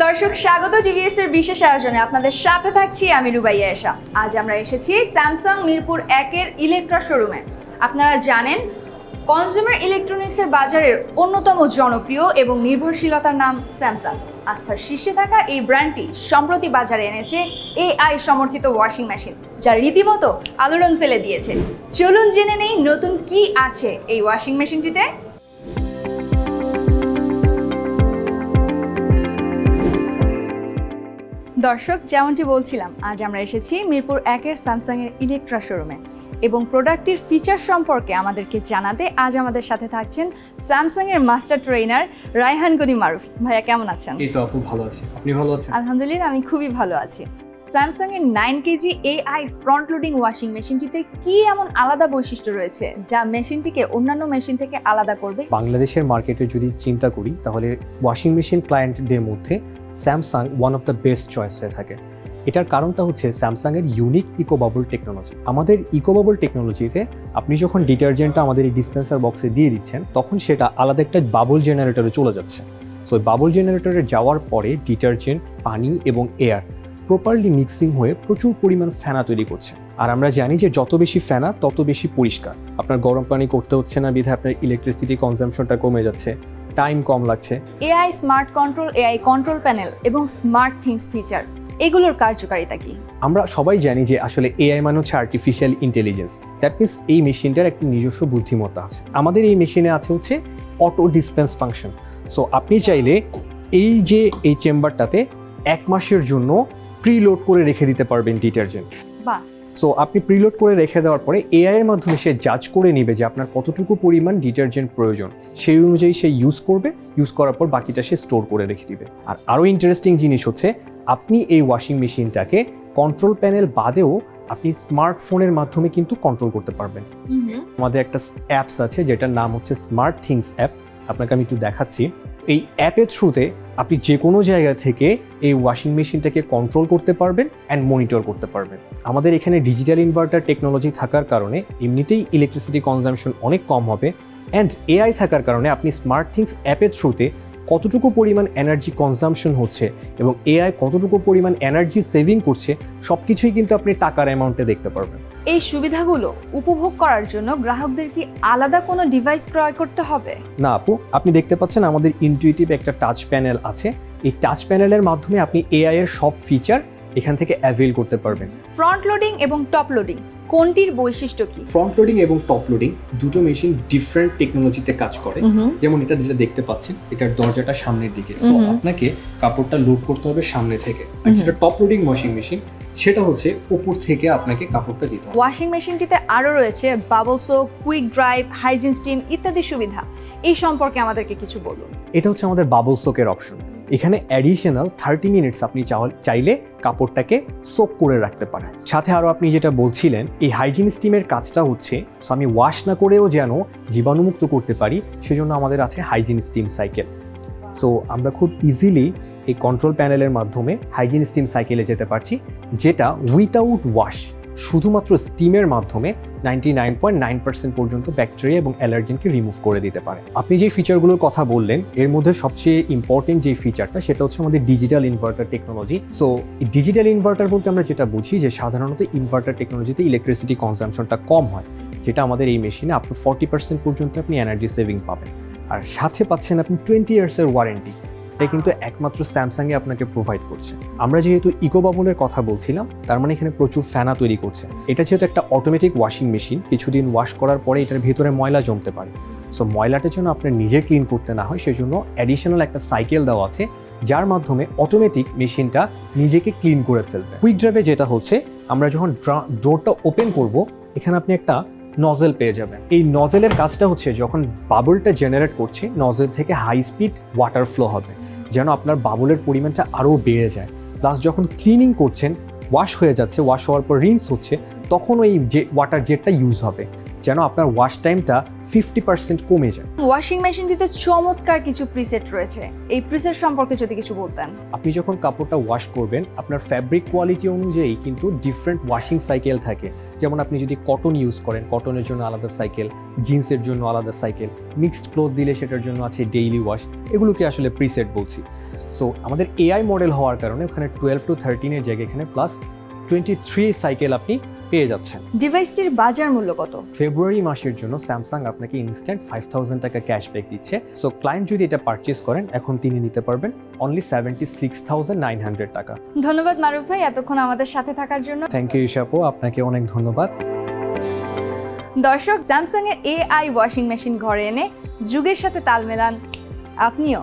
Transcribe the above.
দর্শক স্বাগত টিভিএস এর বিশেষ আয়োজনে আপনাদের সাথে থাকছি আমি রুবাইয়া এশা। আজ আমরা এসেছি স্যামসাং মিরপুর 1-এর ইলেকট্রা শোরুমে। আপনারা জানেন কনজিউমার ইলেকট্রনিক্সের বাজারের অন্যতম জনপ্রিয় এবং নির্ভরশীলতার নাম স্যামসাং। আস্থার শীর্ষে থাকা এই ব্র্যান্ডটি সম্প্রতি বাজারে এনেছে এআই সমর্থিত ওয়াশিং মেশিন, যা রীতিমতো আলোড়ন ফেলে দিয়েছে। চলুন জেনে নেই নতুন কি আছে এই ওয়াশিং মেশিনটিতে। দর্শক, যেমনটি বলছিলাম, আজ আমরা এসেছি মিরপুর 1-এর স্যামসাংয়ের ইলেকট্রা শোরুমে এবং প্রোডাক্টটির ফিচার সম্পর্কে আমাদেরকে জানাতে আজ আমাদের সাথে থাকছেন স্যামসাংয়ের মাস্টার ট্রেনার রায়হান গনি মারুফ। ভাইয়া কেমন আছেন? এই তো আপু ভালো আছি, আপনি ভালো আছেন? আলহামদুলিল্লাহ, আমি খুবই ভালো আছি। স্যামসাংয়ের 9 kg AI front loading washing মেশিনটিতে কি এমন আলাদা বৈশিষ্ট্য রয়েছে যা মেশিনটিকে অন্যান্য মেশিন থেকে আলাদা করবে? বাংলাদেশের মার্কেটে যদি চিন্তা করি তাহলে ওয়াশিং মেশিন ক্লায়েন্টদের মধ্যে Samsung one of the best choice হয়ে থাকে। এটার কারণটা হচ্ছে স্যামসাংয়ের ইউনিক ইকোবাবল টেকনোলজি। আমাদের ইকোবাবল টেকনোলজিতে আপনি যখন ডিটারজেন্টটা আমাদের এই ডিসপেন্সার বক্সে দিয়ে দিচ্ছেন তখন সেটা আলাদা একটা বাবল জেনারেটরে চলে যাচ্ছে। সো বাবল জেনারেটরে যাওয়ার পরে ডিটারজেন্ট, পানি এবং এয়ার প্রপারলি মিক্সিং হয়ে প্রচুর পরিমাণ ফেনা তৈরি করছে। আর আমরা জানি যে যত বেশি ফেনা তত বেশি পরিষ্কার। আপনার গরম পানি করতে হচ্ছে না, বিধায় আপনার ইলেকট্রিসিটি কনজাম্পশনটা কমে যাচ্ছে, টাইম কম লাগছে। AI smart control, AI control panel এবং স্মার্ট থিংস ফিচার, এগুলোর কার্যকারিতা কি? আমরা সবাই জানি যে আসলে এআই মানে হচ্ছে আর্টিফিশিয়াল ইন্টেলিজেন্স। দ্যাট মিনস এই মেশিনটার একটা নিজস্ব বুদ্ধিমত্তা আছে। আমাদের এই মেশিনে আছে হচ্ছে অটো ডিসপেন্স ফাংশন। সো আপনি চাইলে এই চেম্বারটাতে 1 মাসের জন্য প্রিলোড করে রেখে দিতে পারবেন ডিটারজেন্ট। বাহ। সো আপনি প্রিলোড করে রেখে দেওয়ার পরে এআই এর মাধ্যমে সে জাজ করে নেবে যে আপনার কতটুকু পরিমাণ ডিটারজেন্ট প্রয়োজন, সেই অনুযায়ী সে ইউজ করবে। ইউজ করার পর বাকিটা সে স্টোর করে রেখে দিবে। আর আরও ইন্টারেস্টিং জিনিস হচ্ছে আপনি এই ওয়াশিং মেশিনটাকে কন্ট্রোল প্যানেল বাদেও আপনি স্মার্টফোনের মাধ্যমে কিন্তু কন্ট্রোল করতে পারবেন। আমাদের একটা অ্যাপস আছে যেটার নাম হচ্ছে স্মার্ট থিংস অ্যাপ। আপনাকে আমি একটু দেখাচ্ছি। এই অ্যাপের থ্রুতে আপনি যে কোনো জায়গা থেকে এই ওয়াশিং মেশিনটাকে কন্ট্রোল করতে পারবেন অ্যান্ড মনিটর করতে পারবেন। আমাদের এখানে ডিজিটাল ইনভার্টার টেকনোলজি থাকার কারণে এমনিতেই ইলেকট্রিসিটি কনজাম্পশন অনেক কম হবে, অ্যান্ড এআই থাকার কারণে আপনি স্মার্ট থিংস অ্যাপের থ্রুতে কতটুকু পরিমাণ এনার্জি কনজাম্পশন হচ্ছে এবং এআই কতটুকু পরিমাণ এনার্জি সেভিং করছে সব কিছুই কিন্তু আপনি টাকার অ্যামাউন্টে দেখতে পারবেন। এই সুবিধাগুলো উপভোগ করার জন্য গ্রাহকদের কি আলাদা কোনো ডিভাইস ক্রয় করতে হবে? না আপু, আপনি দেখতে পাচ্ছেন আমাদের ইনটুইটিভ একটা টাচ প্যানেল আছে। এই টাচ প্যানেলের মাধ্যমে আপনি এআই এর সব ফিচার এখান থেকে অ্যাভেল করতে পারবেন। ফ্রন্ট লোডিং এবং টপ লোডিং কোনটির বৈশিষ্ট্য কি? ফ্রন্ট লোডিং এবং টপ লোডিং দুটো মেশিন ডিফারেন্ট টেকনোলজিতে কাজ করে। যেমন এটা যেটা দেখতে পাচ্ছেন, এটার দরজাটা সামনের দিকে, সো আপনাকে কাপড়টা লোড করতে হবে সামনে থেকে। আর যেটা টপ লোডিং ওয়াশিং মেশিন, সেটা হচ্ছে উপর থেকে আপনাকে কাপড়টা দিতে হবে। ওয়াশিং মেশিনটিতে আরও রয়েছে bubble soak, quick drive, hygiene steam ইত্যাদি সুবিধা। এই সম্পর্কে আমাদেরকে কিছু বলুন। এটা হচ্ছে আমাদের বাবল সোকের অপশন। এখানে অ্যাডিশনাল 30 মিনিটস আপনি চাইলে কাপড়টাকে সোক করে রাখতে পারেন। সাথে আরও আপনি যেটা বলছিলেন, এই হাইজিন স্টিমের কাজটা হচ্ছে আমি ওয়াশ না করেও যেন জীবাণুমুক্ত করতে পারি, সেজন্য আমাদের আছে হাইজিন স্টিম সাইকেল। সো আমরা খুব ইজিলি এই কন্ট্রোল প্যানেলের মাধ্যমে হাইজিন স্টিম সাইকেলে যেতে পারছি, যেটা উইথাউট ওয়াশ শুধুমাত্র স্টিমের মাধ্যমে 99.9% পর্যন্ত ব্যাকটেরিয়া এবং অ্যালার্জেনকে রিমুভ করে দিতে পারে। আপনি যে ফিচারগুলোর কথা বললেন এর মধ্যে সবচেয়ে ইম্পর্টেন্ট যে ফিচারটা, সেটা হচ্ছে আমাদের digital inverter technology. So digital inverter বলতে আমরা যেটা বুঝি যে সাধারণত ইনভার্টার টেকনোলজিতে ইলেকট্রিসিটি কনজাম্পশনটা কম হয়, যেটা আমাদের এই মেশিনে আপ টু 40% পর্যন্ত আপনি এনার্জি সেভিং পাবেন। আর সাথে পাচ্ছেন আপনি 20 ইয়ার্সের ওয়ারেন্টি। এটা কিন্তু একমাত্র স্যামসাংয়ে আপনাকে প্রোভাইড করছে। আমরা যেহেতু ইকোবাবলের কথা বলছিলাম, তার মানে এখানে প্রচুর ফেনা তৈরি করছে। এটা যেহেতু একটা অটোমেটিক ওয়াশিং মেশিন, কিছুদিন ওয়াশ করার পরে এটার ভিতরে ময়লা জমতে পারে। সো ময়লাটার জন্য আপনার নিজে ক্লিন করতে না হয়, সেই জন্য অ্যাডিশনাল একটা সাইকেল দেওয়া আছে, যার মাধ্যমে অটোমেটিক মেশিনটা নিজেকে ক্লিন করে ফেলবে। কুইক ড্রাইভে যেটা হচ্ছে, আমরা যখন ডোরটা ওপেন করব, এখানে আপনি একটা নজেল পেয়ে যাবেন। এই নজেলের কাজটা হচ্ছে যখন বাবলটা জেনারেট করছে, নজেল থেকে হাই স্পিড ওয়াটার ফ্লো হবে, যেন আপনার বাবলের পরিমাণটা আরও বেড়ে যায়। প্লাস যখন ক্লিনিং করছেন, ওয়াশ হয়ে যাচ্ছে, ওয়াশ হওয়ার পর রিন্স হচ্ছে, তখন ওই যে ওয়াটার জেটটা ইউজ হবে, যেন আপনার ওয়াশ টাইমটা 50% কমে যায়। ওয়াশিং মেশিনটিতে চমৎকার কিছু প্রিসেট রয়েছে, এই প্রিসেট সম্পর্কে যদি কিছু বলতেন। আপনি যখন কাপড়টা ওয়াশ করবেন, আপনার ফ্যাব্রিক কোয়ালিটি অনুযায়ী কিন্তু ডিফারেন্ট ওয়াশিং সাইকেল থাকে। যেমন আপনি যদি কটন ইউজ করেন, কটনের জন্য আলাদা সাইকেল, জিন্সের জন্য আলাদা সাইকেল, মিক্সড ক্লথ দিলে সেটার জন্য আছে ডেইলি ওয়াশ, এগুলোকে আসলে প্রিসেট বলছি। সো আমাদের এআই মডেল হওয়ার কারণে ওখানে 12 to 13 এর জায়গায় এখানে প্লাস 23 সাইকেল আপনি পেয়ে যাচ্ছেন। ডিভাইসটির বাজার মূল্য কত? ফেব্রুয়ারি মাসের জন্য স্যামসাং আপনাকে ইনস্ট্যান্ট 5000 টাকা ক্যাশব্যাক দিচ্ছে। সো ক্লায়েন্ট যদি এটা পারচেস করেন, এখন তিনি নিতে পারবেন অনলি 76,900 টাকা। ধন্যবাদ মারুফ ভাই এতক্ষণ আমাদের সাথে থাকার জন্য। থ্যাংক ইউ ঈশাপু, আপনাকে অনেক ধন্যবাদ। দর্শক, স্যামসাং এর এআই ওয়াশিং মেশিন ঘরে এনে যুগের সাথে তাল মেলান আপনিও।